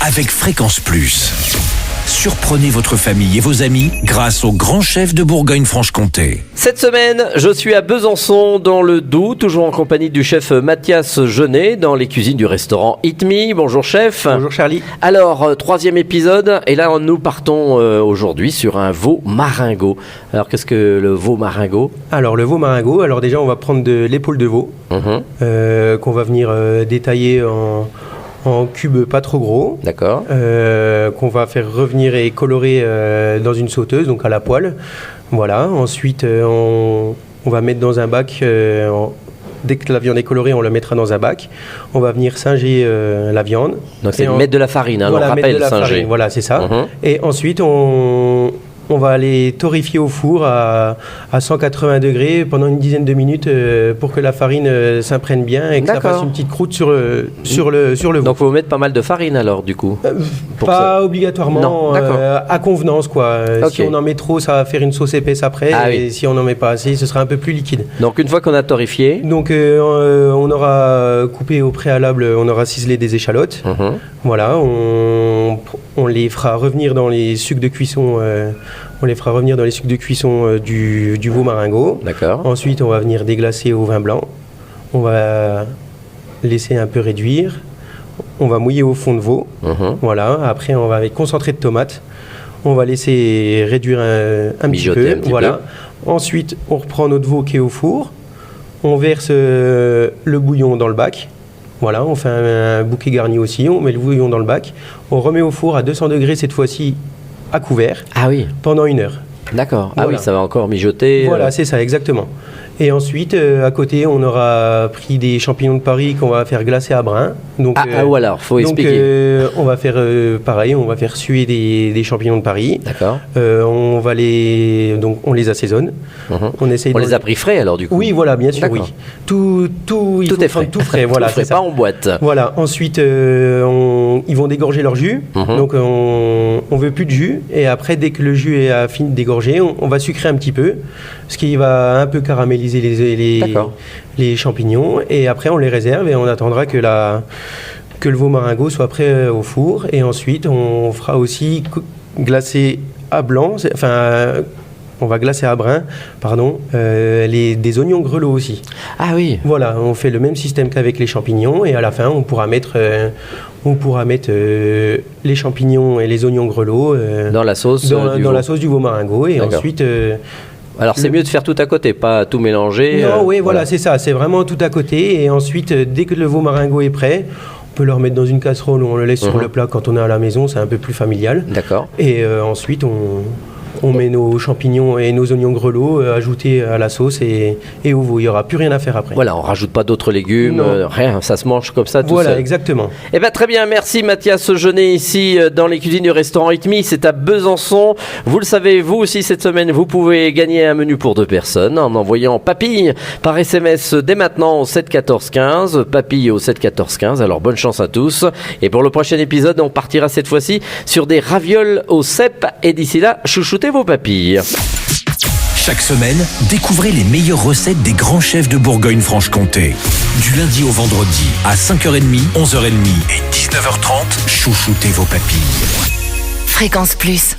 avec Fréquence Plus. Surprenez votre famille et vos amis grâce au grand chef de Bourgogne-Franche-Comté. Cette semaine, je suis à Besançon, dans le Doubs, toujours en compagnie du chef Mathias Jeunet, dans les cuisines du restaurant Eat Me. Bonjour chef. Bonjour Charlie. Alors, troisième épisode, et là nous partons aujourd'hui sur un veau maringot. Alors, qu'est-ce que le veau maringot ? Alors le veau maringot, alors déjà on va prendre de l'épaule de veau, qu'on va venir détailler en cubes pas trop gros. D'accord. Qu'on va faire revenir et colorer dans une sauteuse, donc à la poêle. Voilà, ensuite on va mettre dans un bac, dès que la viande est colorée, on la mettra dans un bac. On va venir singer la viande. Donc c'est mettre de la farine, voilà, on rappelle, mettre de la farine, voilà, c'est ça. Et ensuite on va les torréfier au four à 180 degrés pendant une dizaine de minutes pour que la farine s'imprègne bien et que ça fasse une petite croûte sur le veau. Donc il faut mettre pas mal de farine alors du coup pas obligatoirement, à convenance quoi. Okay. Si on en met trop, ça va faire une sauce épaisse après, et si on n'en met pas assez, ce sera un peu plus liquide. Donc une fois qu'on a torréfié, donc on aura coupé au préalable, on aura ciselé des échalotes. Voilà, on les fera revenir dans les sucs de cuisson. On les fera revenir dans les sucs de cuisson du veau maringot. D'accord. Ensuite, on va venir déglacer au vin blanc. On va laisser un peu réduire. On va mouiller au fond de veau. Voilà. Après, on va avec concentré de tomate. On va laisser réduire un petit peu. Voilà. Ensuite, on reprend notre veau qui est au four. On verse le bouillon dans le bac. Voilà, on fait un bouquet garni aussi. On met le bouillon dans le bac. On remet au four à 200 degrés cette fois-ci à couvert. Ah oui. Pendant 1 heure. D'accord. Voilà. Ah oui, ça va encore mijoter. Voilà, c'est ça, exactement. Et ensuite, à côté, on aura pris des champignons de Paris qu'on va faire glacer à brun. Donc, voilà, faut expliquer. On va faire pareil, on va faire suer des champignons de Paris. D'accord. On les assaisonne. On les a pris frais alors du coup. Oui, voilà, bien sûr, oui. Tout est frais. Tout frais, voilà. Tout frais, pas en boîte. Voilà. Ensuite, ils vont dégorger leur jus. Donc, on veut plus de jus. Et après, dès que le jus est fini de dégorger, on va sucrer un petit peu, ce qui va un peu caraméliser les champignons, et après on les réserve et on attendra que le veau maringot soit prêt au four, et ensuite on fera aussi glacer à blanc, on va glacer à brun, des oignons grelots aussi. Ah oui. Voilà, on fait le même système qu'avec les champignons, et à la fin on pourra mettre les champignons et les oignons grelots dans la sauce la sauce du veau maringot, et ensuite alors c'est mieux de faire tout à côté, pas tout mélanger. Non, oui, voilà, c'est ça, c'est vraiment tout à côté. Et ensuite, dès que le veau maringot est prêt, on peut le remettre dans une casserole ou on le laisse sur le plat quand on est à la maison, c'est un peu plus familial. D'accord. Et ensuite, on met nos champignons et nos oignons grelots ajoutés à la sauce et au veau. Il n'y aura plus rien à faire après. Voilà, on ne rajoute pas d'autres légumes, rien, ça se mange comme ça tout seul. Voilà, exactement. Eh bien très bien, merci Mathias Jeunet ici dans les cuisines du restaurant Eat Me, c'est à Besançon. Vous le savez, vous aussi cette semaine, vous pouvez gagner un menu pour 2 personnes en envoyant papille par SMS dès maintenant au 7 14 15, papille au 7 14 15. Alors bonne chance à tous. Et pour le prochain épisode, on partira cette fois-ci sur des ravioles au cèpe, et d'ici là, chouchoutez vos papilles. Chaque semaine, découvrez les meilleures recettes des grands chefs de Bourgogne-Franche-Comté. Du lundi au vendredi, à 5h30, 11h30 et 19h30, chouchoutez vos papilles. Fréquence Plus.